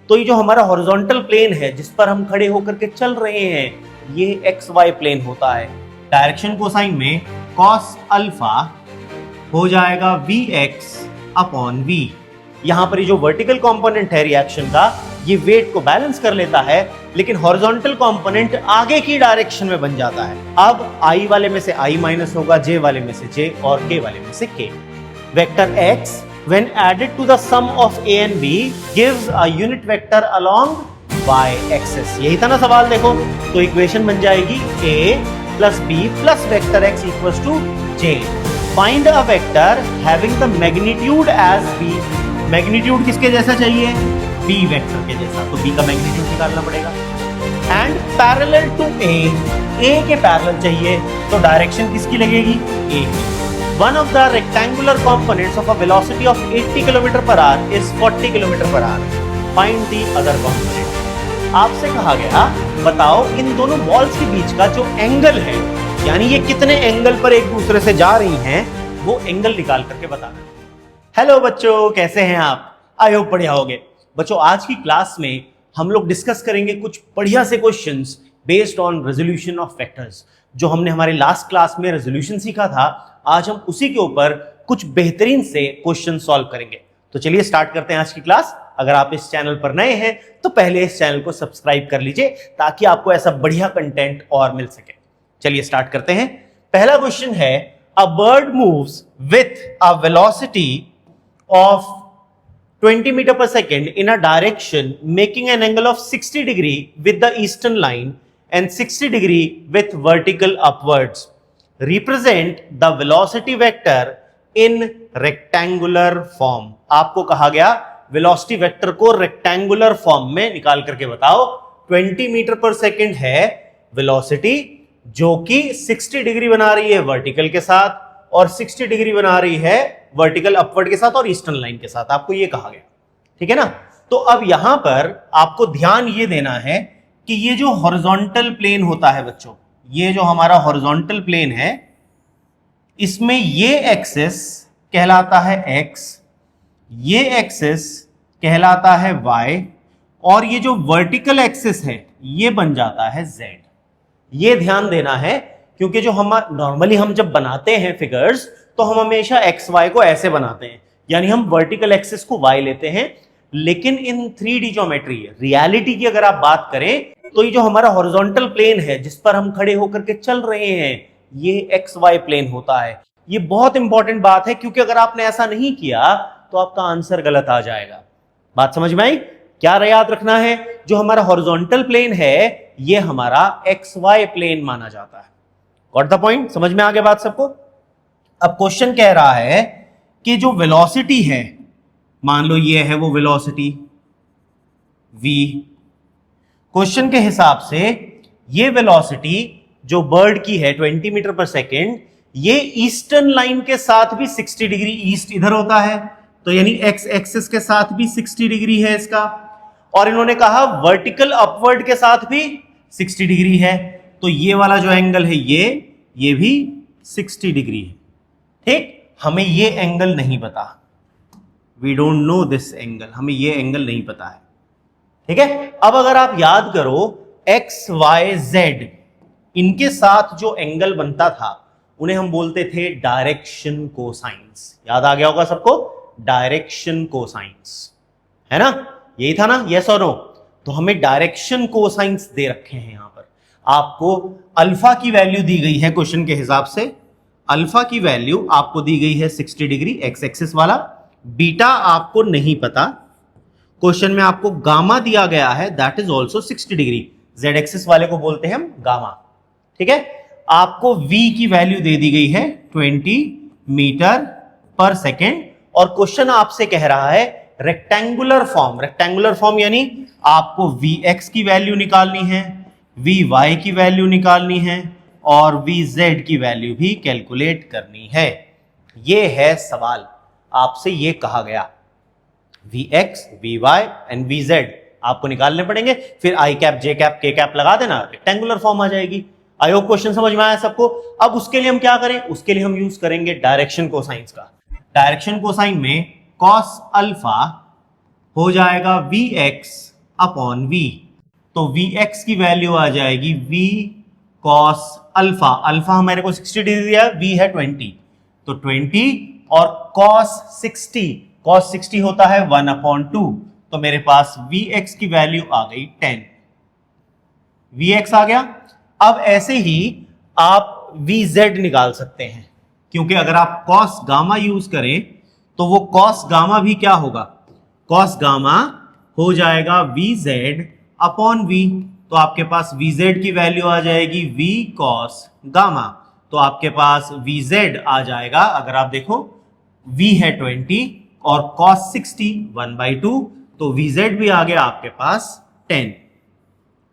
तो ये जो हमारा हॉरिजॉन्टल प्लेन है जिस पर हम खड़े होकर के चल रहे हैं ये एक्स वाई प्लेन होता है। डायरेक्शन कोसाइन में कॉस अल्फा हो जाएगा वी एक्स अपॉन वी। यहां पर ये जो वर्टिकल कंपोनेंट है रिएक्शन का ये वेट को बैलेंस कर लेता है, लेकिन हॉरिजॉन्टल कंपोनेंट आगे की डायरेक्शन में बन जाता है। अब आई वाले में से आई माइनस होगा, जे वाले में से जे और के वाले में से के। Vector x when added to the sum of a and b gives a unit vector along y axis। यही था ना सवाल, देखो तो इक्वेशन बन जाएगी a plus b plus vector x equals to j। Find a vector having the magnitude as b। Magnitude किसके जैसा चाहिए? b वेक्टर के जैसा, तो b का मैग्नीट्यूड निकालना पड़ेगा। एंड पैरेलल टू a के पैरेलल चाहिए, तो डायरेक्शन किसकी लगेगी? a की। One of the rectangular components of a velocity of 80 km/h is 40 km/h। Find the other component। आपसे कहा गया बताओ इन दोनों बॉल्स के बीच का जो एंगल है, यानी ये कितने एंगल पर एक दूसरे से जा रही हैं, वो एंगल निकाल करके बताना। हेलो बच्चों, कैसे हैं आप? आई होप बढ़िया होगे। बच्चों आज की क्लास में हम लोग डिस्कस करेंगे कुछ बढ़िया से questions based on resolution of vectors. जो हमने हमारे लास्ट क्लास में रेजोल्यूशन सीखा था, आज हम उसी के ऊपर कुछ बेहतरीन से क्वेश्चन सॉल्व करेंगे। तो चलिए स्टार्ट करते हैं आज की क्लास। अगर आप इस चैनल पर नए हैं तो पहले इस चैनल को सब्सक्राइब कर लीजिए ताकि आपको ऐसा बढ़िया कंटेंट और मिल सके। चलिए स्टार्ट करते हैं। पहला क्वेश्चन है, a bird moves with a velocity of 20 metre पर second in a direction making an angle of 60 degree with the eastern line and 60 degree with vertical upwards। Represent the velocity vector in rectangular form। आपको कहा गया velocity vector को rectangular form में निकाल करके बताओ। 20 metre पर सेकेंड है velocity जो कि 60 डिग्री बना रही है वर्टिकल के साथ और 60 डिग्री बना रही है वर्टिकल अपवर्ड के साथ और ईस्टर्न लाइन के साथ। आपको ये कहा गया, ठीक है ना। तो अब यहां पर आपको ध्यान ये देना है कि ये जो हॉरिजॉन्टल प्लेन होता है बच्चों, ये जो हमारा हॉरिजॉन्टल प्लेन है इसमें ये एक्सिस कहलाता है x, ये एक्सिस कहलाता है y और ये जो वर्टिकल एक्सिस है ये बन जाता है z। ये ध्यान देना है क्योंकि जो हम नॉर्मली हम जब बनाते हैं फिगर्स तो हम हमेशा एक्स वाई को ऐसे बनाते हैं, यानी हम वर्टिकल एक्सिस को y लेते हैं। लेकिन इन 3D ज्योमेट्री रियलिटी की अगर आप बात करें तो ये जो हमारा हॉरिजॉन्टल प्लेन है जिस पर हम खड़े होकर के चल रहे हैं ये एक्स वाई प्लेन होता है। ये बहुत इंपॉर्टेंट बात है क्योंकि अगर आपने ऐसा नहीं किया तो आपका आंसर गलत आ जाएगा। बात समझ में आई? क्या याद रखना है, जो हमारा हॉरिजॉन्टल प्लेन है ये हमारा एक्स वाई प्लेन माना जाता है। Got the point? समझ में आ गया बात सबको? अब क्वेश्चन कह रहा है कि जो वेलोसिटी है, मान लो ये है वो वेलोसिटी v। क्वेश्चन के हिसाब से ये वेलोसिटी जो बर्ड की है 20 मीटर पर सेकेंड, ये ईस्टर्न लाइन के साथ भी 60 डिग्री ईस्ट इधर होता है, तो यानी एक्स एक्सिस के साथ भी 60 डिग्री है इसका, और इन्होंने कहा वर्टिकल अपवर्ड के साथ भी 60 डिग्री है, तो ये वाला जो एंगल है ये भी 60 डिग्री है। ठीक, हमें ये एंगल नहीं पता, we don't know this angle, हमें ये एंगल नहीं पता है। ठीक है, अब अगर आप याद करो एक्स वाई जेड इनके साथ जो एंगल बनता था उन्हें हम बोलते थे डायरेक्शन कोसाइंस। याद आ गया होगा सबको, डायरेक्शन कोसाइंस, है ना, यही था ना, यस और नो। तो हमें डायरेक्शन कोसाइंस दे रखे हैं। यहां पर आपको अल्फा की वैल्यू दी गई है क्वेश्चन के हिसाब से, अल्फा की वैल्यू आपको दी गई है 60 डिग्री एक्स एक्सिस वाला, बीटा आपको नहीं पता, क्वेश्चन में आपको गामा दिया गया है that is also 60 degree, Z axis वाले को बोलते हैं हम गामा। ठीक है, आपको v की वैल्यू दे दी गई है 20 मीटर पर सेकेंड और क्वेश्चन आपसे कह रहा है रेक्टेंगुलर फॉर्म। रेक्टेंगुलर फॉर्म यानी आपको vx की वैल्यू निकालनी है, vy की वैल्यू निकालनी है और vz की वैल्यू भी कैलकुलेट करनी है। यह है सवाल, आपसे यह कहा गया vx, vy एंड vz आपको निकालने पड़ेंगे, फिर i cap, j cap, k cap लगा देना, रेक्टेंगुलर फॉर्म आ जाएगी। आई होप क्वेश्चन समझ में आया सबको। अब उसके लिए हम क्या करें, उसके लिए हम यूज करेंगे डायरेक्शन कोसाइंस का। डायरेक्शन कोसाइन में cos अल्फा हो जाएगा वी एक्स अपॉन वी। तो वी एक्स की वैल्यू आ जाएगी वी कॉस अल्फा। अल्फा हमारे को 60 डिग्री दिया, वी है 20, तो 20 और कॉस 60 होता है 1/2, तो मेरे पास वी एक्स की वैल्यू आ गई 10। वी एक्स आ गया। अब ऐसे ही आप वी जेड निकाल सकते हैं, क्योंकि अगर आप कॉस गामा यूज करें तो वो कॉस गामा भी क्या होगा, कॉस गामा हो जाएगा वी जेड अपॉन वी। तो आपके पास वी जेड की वैल्यू आ जाएगी वी कॉस गामा। तो आपके पास वी जेड आ जाएगा, अगर आप देखो v है 20 और cos 60 1/2, तो vz भी आ गया आपके पास 10।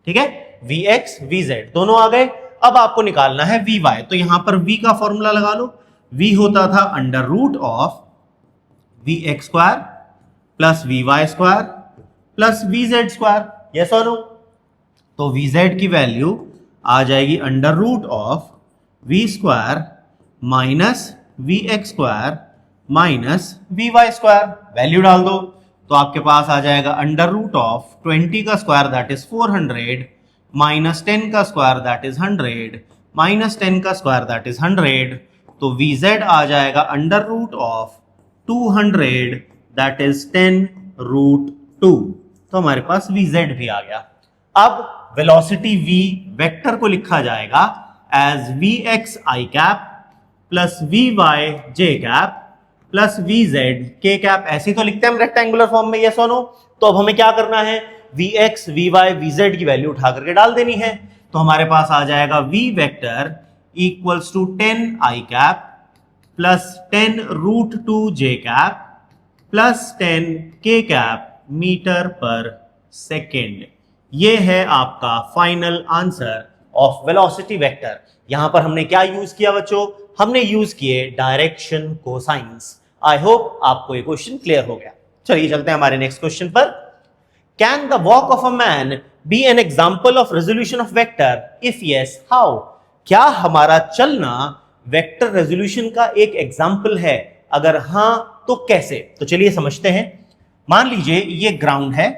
ठीक है, vx vz दोनों आ गए। अब आपको निकालना है vy, तो यहां पर v का फॉर्मूला लगा लो। v होता था under root of vx square plus vy square plus vz square, yes और नो। तो vz की वैल्यू आ जाएगी under root of v square minus vx square minus v y square, value डाल दो तो आपके पास आ जाएगा अंडर रूट ऑफ 20 का स्क्वायर दैट इज 400 माइनस 10 का स्क्वायर दैट इज 100 माइनस 10 का स्क्वायर दैट इज 100। तो वी जेड आ जाएगा under root of 200 that is 10√2। तो हमारे पास वी जेड भी आ गया। अब वेलोसिटी v वेक्टर को लिखा जाएगा as v x i cap plus v y j cap plus v z k cap. ऐसे तो लिखते हैं हम रेक्टेंगुलर फॉर्म में, यस और नो। तो अब हमें क्या करना है, v x v y v z की वैल्यू उठा करके डाल देनी है। तो हमारे पास आ जाएगा v vector equals to 10 i cap plus 10√2 j cap plus 10 k cap meter पर सेकेंड। ये है आपका final answer of velocity vector. यहां पर हमने क्या यूज किया बच्चों, हमने यूज किए डायरेक्शन कोसाइंस। आई होप आपको ये क्वेश्चन क्लियर हो गया। चलिए चलते हैं हमारे नेक्स्ट क्वेश्चन पर। Can the walk of a man B an example of resolution of vector, if yes how? क्या हमारा चलना वेक्टर रेजोल्यूशन का एक एग्जाम्पल है, अगर हां तो कैसे? तो चलिए समझते हैं। मान लीजिए ये ग्राउंड है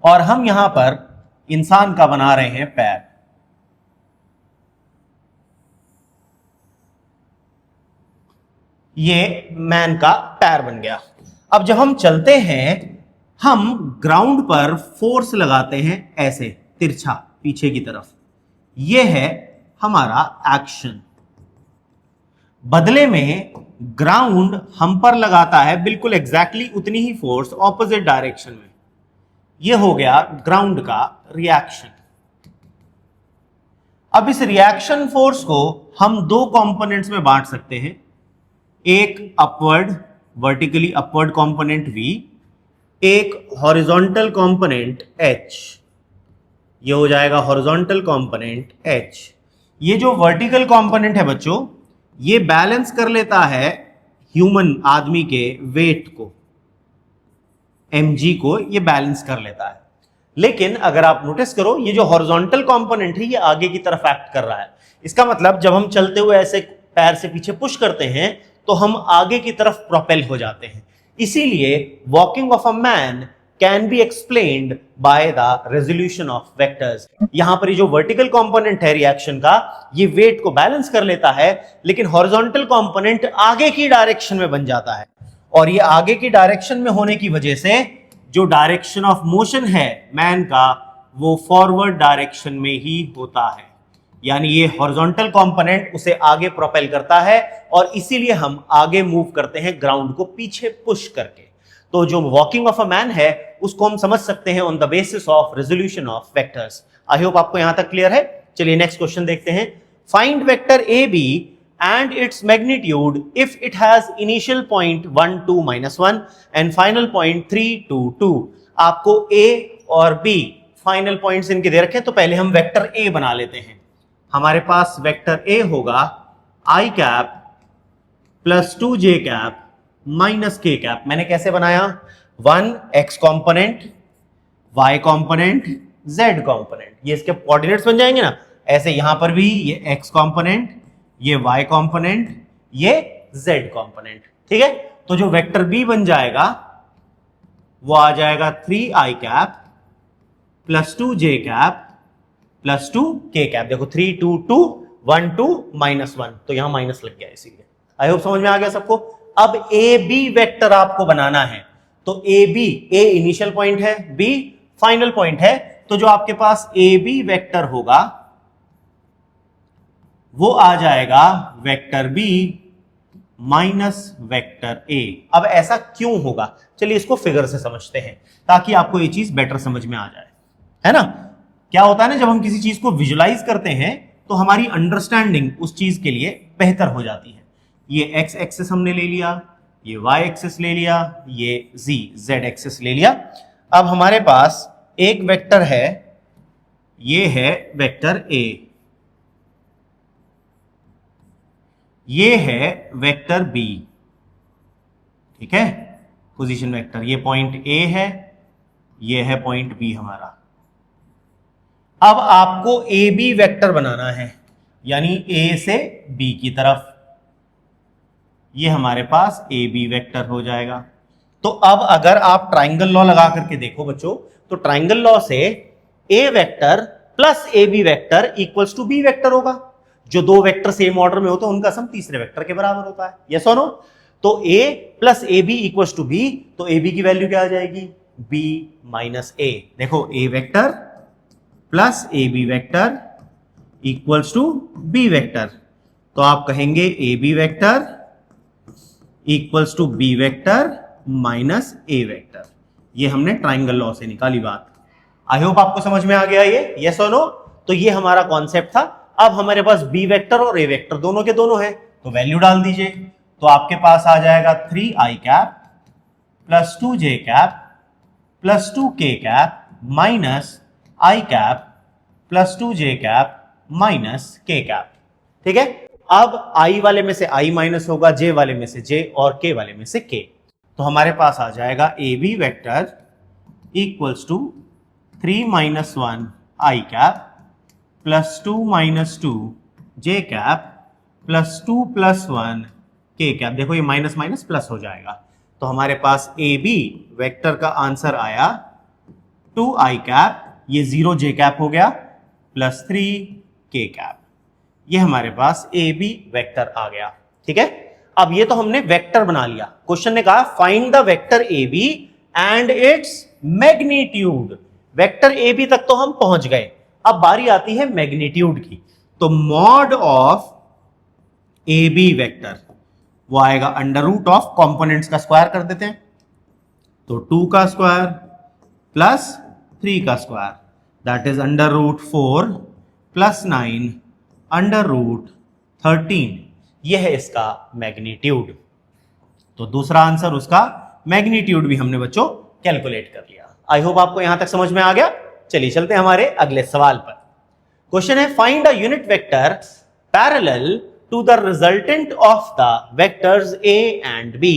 और हम यहां पर इंसान का बना रहे हैं पैर। ये मैन का पैर बन गया। अब जब हम चलते हैं, हम ग्राउंड पर फोर्स लगाते हैं ऐसे तिरछा पीछे की तरफ, ये है हमारा एक्शन। बदले में ग्राउंड हम पर लगाता है बिल्कुल एग्जैक्टली उतनी ही फोर्स ऑपोजिट डायरेक्शन में, ये हो गया ग्राउंड का रिएक्शन। अब इस रिएक्शन फोर्स को हम दो कंपोनेंट्स में बांट सकते हैं, एक upward vertically upward component V, एक हॉरिजॉन्टल कंपोनेंट H। ये हो जाएगा हॉरिजॉन्टल कंपोनेंट H। ये जो वर्टिकल कंपोनेंट है बच्चों, ये बैलेंस कर लेता है ह्यूमन आदमी के वेट को, mg को ये बैलेंस कर लेता है। लेकिन अगर आप नोटिस करो, ये जो हॉरिजॉन्टल कंपोनेंट है ये आगे की तरफ एक्ट कर रहा है। इसका मतलब जब हम चलते हुए ऐसे पैर से पीछे पुश करते हैं तो हम आगे की तरफ प्रोपेल हो जाते हैं। इसीलिए walking of a man can be explained by the resolution of vectors. यहां पर ये जो वर्टिकल कंपोनेंट है रिएक्शन का, ये वेट को बैलेंस कर लेता है, लेकिन हॉरिजॉन्टल कंपोनेंट आगे की डायरेक्शन में बन जाता है। और ये आगे की डायरेक्शन में होने की वजह से जो डायरेक्शन ऑफ मोशन है मैन का, वो फॉरवर्ड डायरेक्शन में ही होता है। यानी ये हॉरिजॉन्टल कंपोनेंट उसे आगे प्रोपेल करता है और इसीलिए हम आगे मूव करते हैं ग्राउंड को पीछे पुश करके। तो जो वॉकिंग ऑफ अ मैन है उसको हम समझ सकते हैं on the basis of resolution of vectors. I hope आपको यहां तक क्लियर है। चलिए नेक्स्ट क्वेश्चन देखते हैं। Find vector A B and its magnitude if it has initial point 1 2 -1 and final point 3 2 2। आपको A और B फाइनल पॉइंट्स इनके दे रखे हैं, तो पहले हम वेक्टर A बना लेते हैं। हमारे पास वेक्टर A होगा i cap plus 2j cap minus k cap. मैंने कैसे बनाया, 1 x component, y component, z component, ये इसके कोऑर्डिनेट्स बन जाएंगे ना। ऐसे यहां पर भी ये x कॉम्पोनेंट, ये y कंपोनेंट, ये z कंपोनेंट। ठीक है, तो जो वेक्टर b बन जाएगा वो आ जाएगा 3i cap plus 2j cap plus 2k cap. देखो 3 2 2 1 2 -1, तो यहां माइनस लग गया इसीलिए। आई होप समझ में आ गया सबको। अब ए बी वेक्टर आपको बनाना है, तो A B, A initial point है, बी फाइनल पॉइंट है, तो जो आपके पास ए बी वेक्टर होगा वो आ जाएगा vector B minus vector A. अब ऐसा क्यों होगा, चलिए इसको फिगर से समझते हैं ताकि आपको ये चीज बेटर समझ में आ जाए, है ना। क्या होता है ना, जब हम किसी चीज को विजुलाइज करते हैं तो हमारी अंडरस्टैंडिंग उस चीज के लिए बेहतर हो जाती है। ये एक्स एक्सिस हमने ले लिया, ये वाई एक्सिस ले लिया, ये जेड एक्सिस ले लिया। अब हमारे पास एक वेक्टर है, ये है वेक्टर ए, ये है वेक्टर बी, ठीक है, पोजीशन वेक्टर। ये पॉइंट ए है, ये है पॉइंट बी हमारा। अब आपको ए बी वेक्टर बनाना है, यानी ए से बी की तरफ, ये हमारे पास ए बी वेक्टर हो जाएगा। तो अब अगर आप ट्राइंगल लॉ लगा करके देखो बच्चों, तो ट्राइंगल लॉ से A vector plus A B vector equals to B vector होगा। जो दो वेक्टर सेम ऑर्डर में होते हैं उनका सम तीसरे वेक्टर के बराबर होता है, यस और नो। तो A plus A B equals to B, तो ए बी की वैल्यू क्या आ जाएगी, बी माइनस ए। देखो A vector plus A B vector equals to B vector, तो आप कहेंगे A B vector equals to B vector minus A vector. ये हमने ट्राइंगल लॉ से निकाली बात। आई होप आपको समझ में आ गया ये, यस और नो। तो ये हमारा कॉन्सेप्ट था। अब हमारे पास बी वेक्टर और ए वेक्टर दोनों के दोनों है, तो वैल्यू डाल दीजिए। तो आपके पास आ जाएगा 3i cap plus 2j cap plus 2k cap minus i cap plus 2j cap minus k cap, ठीक है। अब i वाले में से i माइनस होगा, j वाले में से j और k वाले में से k। तो हमारे पास आ जाएगा A B vector equals to 3 minus 1 i cap plus 2 minus 2 j cap plus 2 plus 1 k cap. देखो ये माइनस माइनस प्लस हो जाएगा, तो हमारे पास ए बी वेक्टर का आंसर आया 2i कैप, ये 0 j कैप हो गया, प्लस 3 k कैप। ये हमारे पास ए बी वेक्टर आ गया, ठीक है। अब ये तो हमने वेक्टर बना लिया। क्वेश्चन ने कहा find the vector A B and its magnitude. Vector A B तक तो हम पहुंच गए, अब बारी आती है मैग्नीट्यूड की। तो mod of A B vector वो आएगा अंडर रूट ऑफ कंपोनेंट्स का स्क्वायर कर देते हैं, तो 2 का स्क्वायर प्लस 3 का square, that is under root 4 plus 9 under root 13। यह है इसका मैग्नीट्यूड। तो दूसरा आंसर उसका मैग्नीट्यूड भी हमने बच्चों कैलकुलेट कर लिया। आई होप आपको यहां तक समझ में आ गया। चलिए चलते हैं हमारे अगले सवाल पर। क्वेश्चन है find a unit vector parallel to the resultant of the vectors A and B.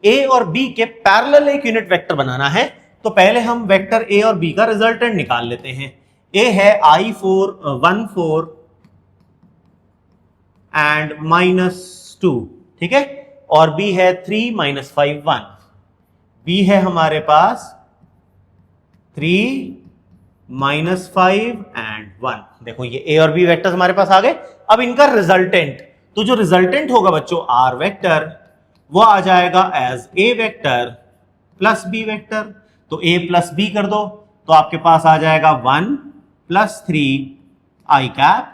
A और बी के पैरेलल एक यूनिट वेक्टर बनाना है, तो पहले हम वेक्टर ए और बी का रिजल्टेंट निकाल लेते हैं। ए है i4 1 4 एंड -2, ठीक है, और बी है 3 -5 1। बी है हमारे पास 3 -5 एंड 1। देखो ये ए और बी वेक्टर्स हमारे पास आ गए। अब इनका रिजल्टेंट, तो जो रिजल्टेंट होगा बच्चों आर वेक्टर, वो आ जाएगा as A vector plus B vector. तो ए प्लस बी कर दो, तो आपके पास आ जाएगा 1 plus 3 i cap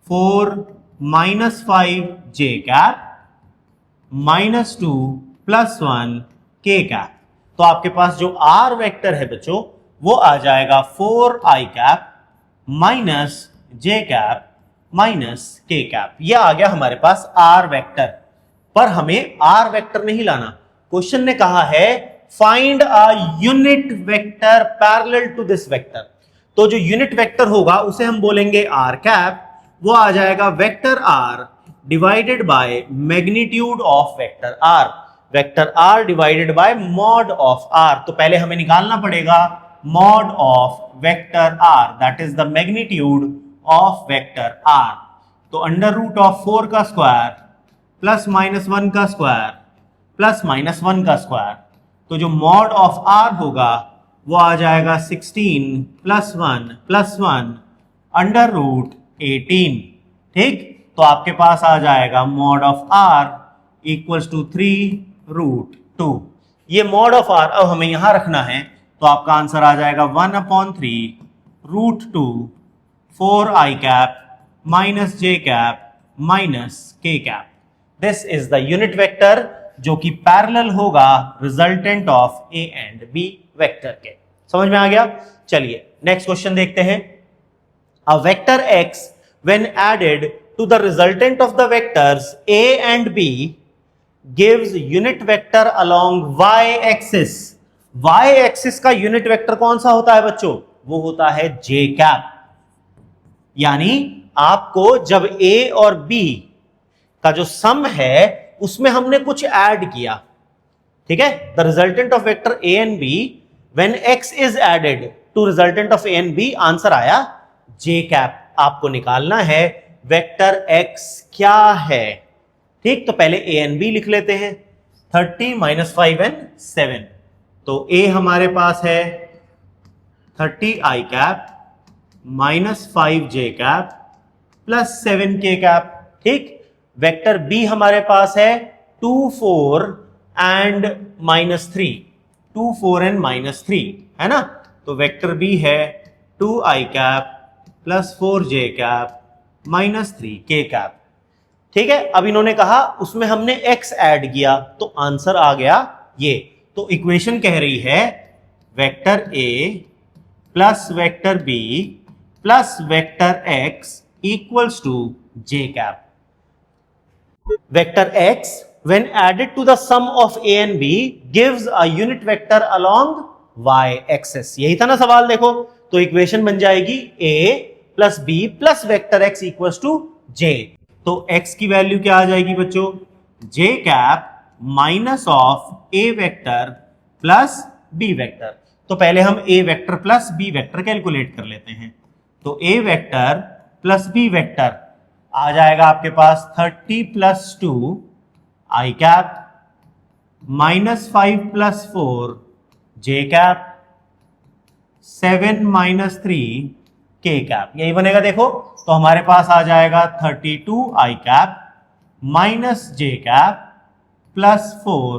4 -5 j cap -2 plus 1 k cap. तो आपके पास जो r वेक्टर है बच्चों वो आ जाएगा 4i cap minus j cap minus k cap. यह आ गया हमारे पास r वेक्टर। पर हमें r वेक्टर नहीं लाना, क्वेश्चन ने कहा है find a unit vector parallel to this vector. तो जो यूनिट वेक्टर होगा उसे हम बोलेंगे r कैप, वो आ जाएगा vector r divided by magnitude of vector r। Vector r divided by mod of r। तो पहले हमें निकालना पड़ेगा mod of vector r, that is the magnitude of vector r। तो अंडर रूट ऑफ 4 का स्क्वायर प्लस -1 का square plus -1 का square, तो जो मॉड ऑफ आर होगा वो आ जाएगा 16 + 1 अंडर रूट 18। ठीक, तो आपके पास आ जाएगा mod of R equals to 3√2। ये मॉड ऑफ आर अब हमें यहां रखना है, तो आपका आंसर आ जाएगा 1/3√2 4i cap minus j cap minus k cap. This is the unit vector जो कि पैरेलल होगा resultant of a and b vector के। समझ में आ गया? चलिए नेक्स्ट क्वेश्चन देखते हैं। A vector x when added to the resultant of the vectors a and b gives unit vector along y axis। y axis का unit vector कौन सा होता है बच्चों? वो होता है j कैप। यानी आपको जब a और b का जो सम है उसमें हमने कुछ ऐड किया, ठीक है, the resultant of vector a and b when x is added to resultant of a and b, answer आया j कैप। आपको निकालना है वेक्टर x क्या है। ठीक, तो पहले a एंड b लिख लेते हैं। 30 - 5 and 7, तो a हमारे पास है 30i cap minus 5j cap plus 7k cap. ठीक, वेक्टर b हमारे पास है 2 4 and -3, 2 4 and -3 है ना। तो वेक्टर b है 2i cap plus 4j cap minus 3k cap. ठीक है, अब इन्होंने कहा उसमें हमने x ऐड किया तो आंसर आ गया ये। तो इक्वेशन कह रही है vector a plus vector b plus vector x equals to j cap. Vector x when added to the sum of a and b gives a unit vector along y axis। यही था ना सवाल, देखो तो equation बन जाएगी a plus b plus vector x equals to j। तो x की वैल्यू क्या आ जाएगी बच्चों? j cap minus of a vector plus b vector. तो पहले हम a vector plus b vector calculate कर लेते हैं। तो a vector plus b vector आ जाएगा आपके पास 30 + 2 i cap minus 5 + 4 j cap 7 - 3 k cap. यही बनेगा देखो। तो हमारे पास आ जाएगा 32 i cap minus j cap plus 4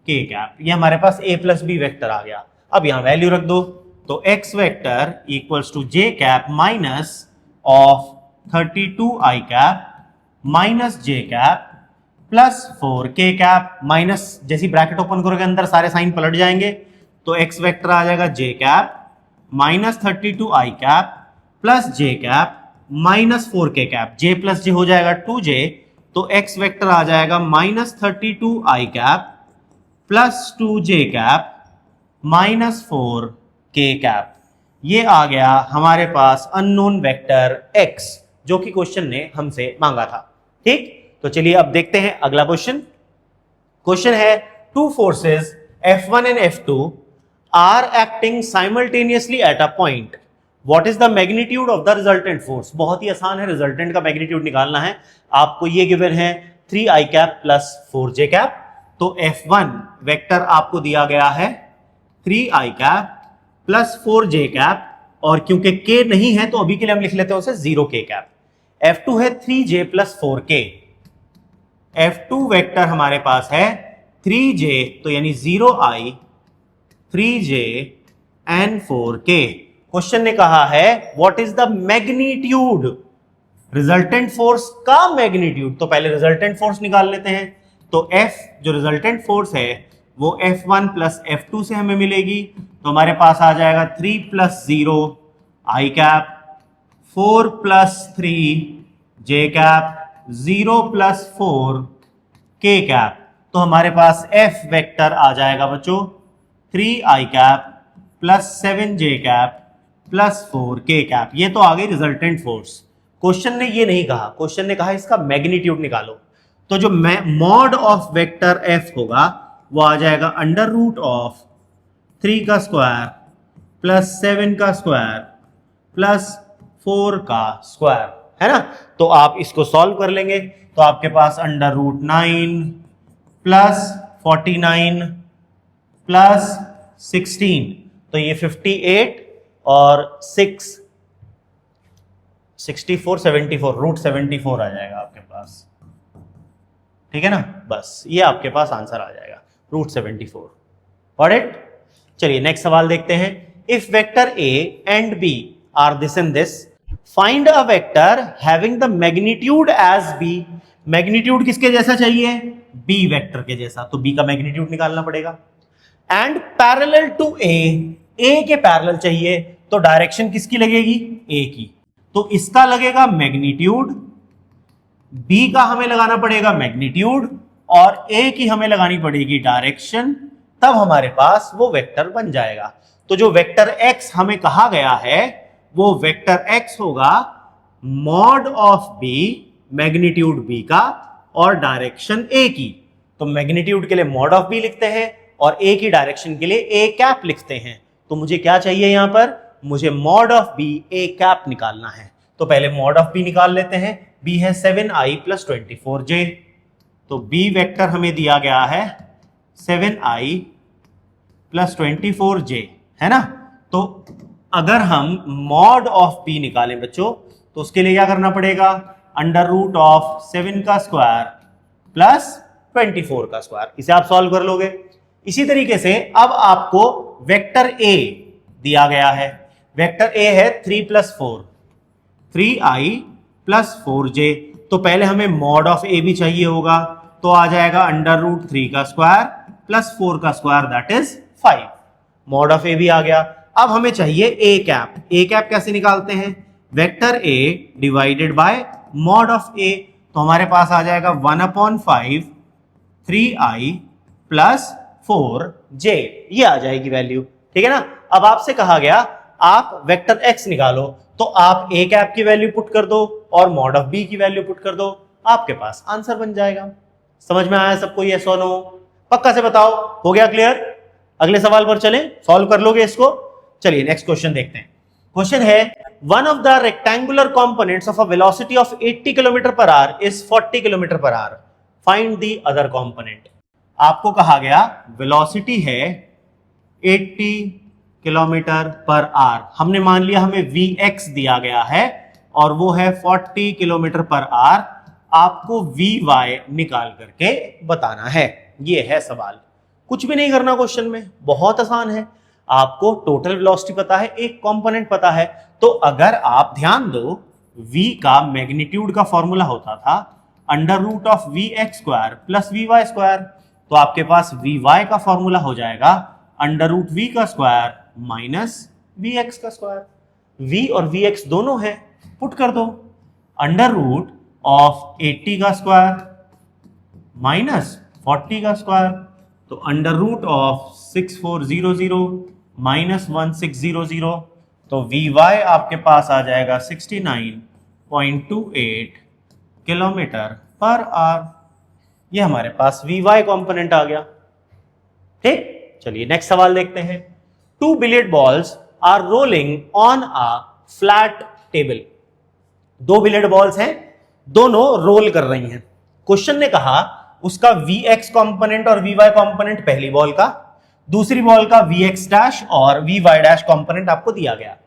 k cap. ये हमारे पास a प्लस b वेक्टर आ गया। अब यहां वैल्यू रख दो, तो x vector equals to j cap minus of 32 i cap minus j cap plus 4 k cap. Minus जैसी ब्रैकेट ओपन करोगे अंदर सारे साइन पलट जाएंगे, तो x वेक्टर आ जाएगा j cap minus 32 i cap plus j cap minus 4 k cap. j plus j हो जाएगा 2j, तो x वेक्टर आ जाएगा minus 32 i cap plus 2j cap minus 4 k cap. ये आ गया हमारे पास अननोन वेक्टर x जो कि क्वेश्चन ने हमसे मांगा था। ठीक, तो चलिए अब देखते हैं अगला क्वेश्चन। क्वेश्चन है two forces F1 and F2 are acting simultaneously at a point, what is the magnitude of the resultant force. बहुत ही आसान है, रिजल्टेंट का मैग्नीट्यूड निकालना है आपको। ये गिवन है 3i cap plus 4j cap. तो F1 वेक्टर आपको दिया गया है 3i cap plus 4j cap, और क्योंकि k नहीं है तो अभी के लिए हम लिख लेते हैं उसे 0k कैप। F2 है 3j plus 4k। F2 vector हमारे पास है 3j, तो यानी 0i 3j and 4k। Question ने कहा है what is the magnitude, resultant force का मैग्नीट्यूड। तो पहले रिजल्टेंट फोर्स निकाल लेते हैं। तो F जो रिजल्टेंट फोर्स है वो F1 प्लस F2 से हमें मिलेगी। तो हमारे पास आ जाएगा 3 + 0 i cap 4 + 3 j cap 0 + 4 k cap. तो हमारे पास F वेक्टर आ जाएगा बच्चों 3i cap plus 7j cap plus 4k cap. ये तो आ गई रिजल्टेंट फोर्स। क्वेश्चन ने ये नहीं कहा, क्वेश्चन ने कहा इसका मैग्नीट्यूड निकालो। तो जो मॉड ऑफ वेक्टर F होगा वो आ जाएगा अंडर रूट ऑफ 3 का स्क्वायर प्लस 7 का स्क्वायर प्लस 4 का स्क्वायर, है ना। तो आप इसको सॉल्व कर लेंगे तो आपके पास अंडर रूट 9 प्लस 49 प्लस 16, तो ये 58 और 6 64 74 रूट 74 आ जाएगा आपके पास। ठीक है ना, बस ये आपके पास आंसर आ जाएगा रूट 74। Got it. चलिए नेक्स्ट सवाल देखते हैं। If vector A and B are this and this, find a vector having the magnitude as B. Magnitude किसके जैसा चाहिए? बी वेक्टर के जैसा, तो बी का मैग्नीट्यूड निकालना पड़ेगा। एंड पैरेलल टू ए के पैरेलल चाहिए, तो डायरेक्शन किसकी लगेगी? ए की, तो इसका लगेगा मैग्नीट्यूड, बी का हमें लगाना पड़ेगा मैग्नीट्यूड, और ए की हमें लगानी पड़ेगी डायरेक्शन, तब हमारे पास वो वेक्टर बन जाएगा। तो जो वेक्टर एक्स हमें कहा गया है वो वेक्टर एक्स होगा mod of B, magnitude B का और डायरेक्शन ए की। तो मैग्नीट्यूड के लिए मॉड ऑफ बी लिखते हैं और ए की डायरेक्शन के लिए ए कैप लिखते हैं। तो मुझे क्या चाहिए यहां पर? मुझे mod of B A cap निकालना है। तो पहले मॉड ऑफ बी निकाल लेते हैं। बी है 7i प्लस 24j, तो बी वेक्टर हमें दिया गया है 7i प्लस 24j, है ना। तो अगर हम मॉड ऑफ बी निकालें बच्चों, तो उसके लिए क्या करना पड़ेगा? अंडर रूट ऑफ 7 का स्क्वायर प्लस 24 का स्क्वायर, इसे आप सॉल्व कर लोगे। इसी तरीके से अब आपको वेक्टर ए दिया गया है। वेक्टर ए है 3 प्लस 4, 3i प्लस 4j, तो पहले हमें मॉड ऑफ ए भी चाहिए होगा, तो आ जाएगा अंडर रूट 3 का स्क्वायर प्लस 4 का square, that is 5। Mod of a भी आ गया। अब हमें चाहिए ए कैप। ए कैप कैसे निकालते हैं? Vector a divided by mod of a, तो हमारे पास आ जाएगा 1/5 3i प्लस 4j, ये आ जाएगी वैल्यू। ठीक है ना। अब आपसे कहा गया आप वेक्टर एक्स निकालो, तो आप ए कैप की वैल्यू पुट कर दो और मॉड ऑफ बी की वैल्यू पुट कर दो, आपके पास आंसर बन जाएगा। समझ में आया सबको? ये सो नो पक्का से बताओ, हो गया क्लियर? अगले सवाल पर चलें, सॉल्व कर लोगे इसको। चलिए नेक्स्ट क्वेश्चन देखते हैं। क्वेश्चन है one of the rectangular components of a velocity of 80 kilometre per hour is 40 kilometre per hour, find the other component. आपको कहा गया वेलोसिटी है 80 किलोमीटर पर आवर, हमने मान लिया हमें Vx दिया गया है और वो है 40 किलोमीटर पर आवर। आपको Vy निकाल करके बताना है, ये है सवाल। कुछ भी नहीं करना क्वेश्चन में, बहुत आसान है। आपको टोटल वेलोसिटी पता है, एक कंपोनेंट पता है, तो अगर आप ध्यान दो v का मैग्नीट्यूड का फॉर्मूला होता था under root of Vx square plus Vy square, तो आपके पास Vy का फॉर्मूला हो जाएगा अंडर रूट v का स्क्वायर माइनस Vx का स्क्वायर। v और Vx दोनों है, पुट कर दो। अंडर रूट ऑफ 80 का स्क्वायर माइनस 40 का स्क्वायर, तो अंडर रूट ऑफ 6400 माइनस 1600, तो Vy आपके पास आ जाएगा 69.28 किलोमीटर पर आवर। ये हमारे पास Vy कंपोनेंट आ गया। ठीक, चलिए नेक्स्ट सवाल देखते हैं। 2 billiard balls are rolling on a flat table. 2 billiard balls हैं, दोनों रोल कर रही हैं। क्वेश्चन ने कहा उसका Vx कंपोनेंट और Vy कंपोनेंट पहली बॉल का, दूसरी बॉल का Vx डैश और Vy डैश कंपोनेंट आपको दिया गया।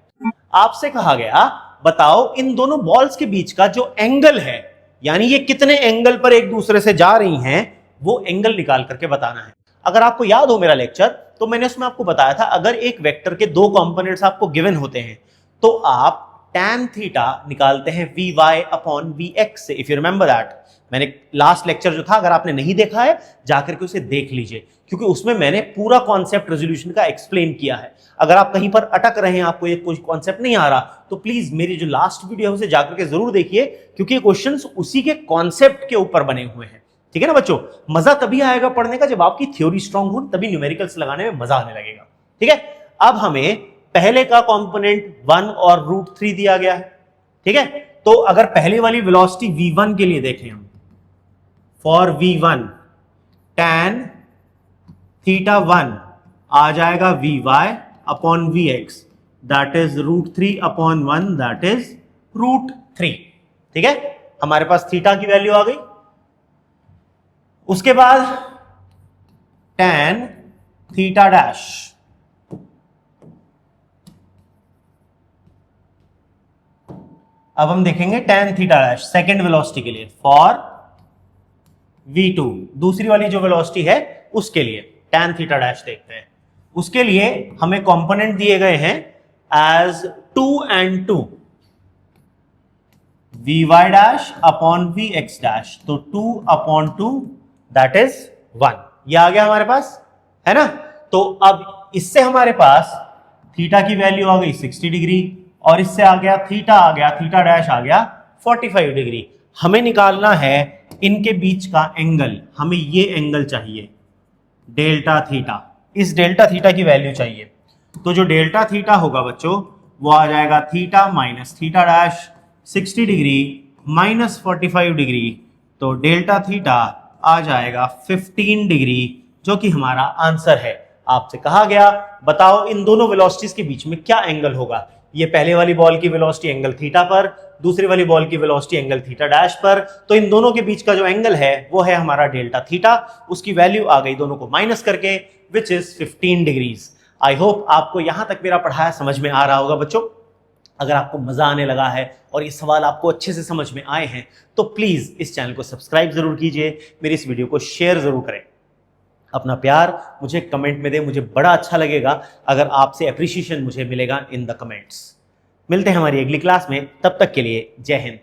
आपसे कहा गया बताओ इन दोनों बॉल्स के बीच का जो एंगल है, यानी ये कितने एंगल पर एक दूसरे से जा रही हैं, वो एंगल निकाल करके बताना है। अगर आपको याद हो मेरा लेक्चर, तो मैंने उसमें आपको बताया था अगर एक वेक्टर के 2 कंपोनेंट्स आपको गिवन होते हैं तो आप tan थीटा निकालते हैं Vy अपॉन Vx से। इफ यू रिमेंबर दैट, मैंने लास्ट लेक्चर जो था, अगर आपने नहीं देखा है जाकर के उसे देख लीजिए, क्योंकि उसमें मैंने पूरा कॉन्सेप्ट रेजोल्यूशन का एक्सप्लेन किया है। अगर आप कहीं पर अटक रहे हैं, आपको ये कोई कॉन्सेप्ट नहीं आ रहा, तो प्लीज मेरी जो लास्ट वीडियो है उसे जाकर के जरूर देखिए, क्योंकि ये क्वेश्चंस उसी के कॉन्सेप्ट के ऊपर बने हुए हैं। ठीक है ना बच्चों, मजा तभी आएगा पढ़ने का जब आपकी थ्योरी स्ट्रांग हो, तभी न्यूमेरिकल्स लगाने में मजा आने लगेगा। ठीक है, अब हमें पहले का कंपोनेंट 1 और √3 दिया गया है। ठीक है, तो अगर पहले वाली वेलोसिटी v1 के लिए देखें हम, फॉर v1 tan थीटा 1 आ जाएगा Vy upon Vx, that is √3 upon 1, that is √3। ठीक है, हमारे पास थीटा की वैल्यू आ गई। उसके बाद tan थीटा डैश। अब हम देखेंगे tan theta dash second velocity के लिए फॉर v2, दूसरी वाली जो वेलोसिटी है उसके लिए tan थीटा डैश देखते हैं। उसके लिए हमें कंपोनेंट दिए गए हैं as 2 and 2, vy dash upon vx dash, तो 2/2 दैट इज 1। ये आ गया हमारे पास, है ना। तो अब इससे हमारे पास थीटा की वैल्यू आ गई 60 डिग्री, और इससे आ गया थीटा डैश आ गया 45 डिग्री। हमें निकालना है इनके बीच का एंगल, हमें ये एंगल चाहिए डेल्टा थीटा, इस डेल्टा थीटा की वैल्यू चाहिए। तो जो डेल्टा थीटा होगा बच्चों वो आ जाएगा theta minus theta dash 60 degree minus 45 degree, तो डेल्टा थीटा आ जाएगा 15 डिग्री, जो कि हमारा आंसर है। आपसे कहा गया बताओ इन दोनों वेलोसिटीज के बीच में क्या एंगल होगा। ये पहले वाली बॉल की वेलोसिटी एंगल थीटा पर, दूसरी वाली बॉल की वेलोसिटी एंगल थीटा डैश पर, तो इन दोनों के बीच का जो एंगल है वो है हमारा डेल्टा थीटा। उसकी वैल्यू आ गई दोनों को माइनस करके, which is 15 degrees. I hope आपको यहां तक मेरा पढ़ाया समझ में आ रहा होगा बच्चों। अगर आपको मजा आने लगा है और ये सवाल आपको अच्छे से समझ में आए हैं तो प्लीज इस चैनल को सब्सक्राइब जरूर कीजिए, मेरी इस वीडियो को शेयर जरूर करें। अपना प्यार मुझे कमेंट में दे, मुझे बड़ा अच्छा लगेगा अगर आपसे अप्रिसिएशन मुझे मिलेगा इन द कमेंट्स। मिलते हैं हमारी अगली क्लास में, तब तक के लिए जय हिंद।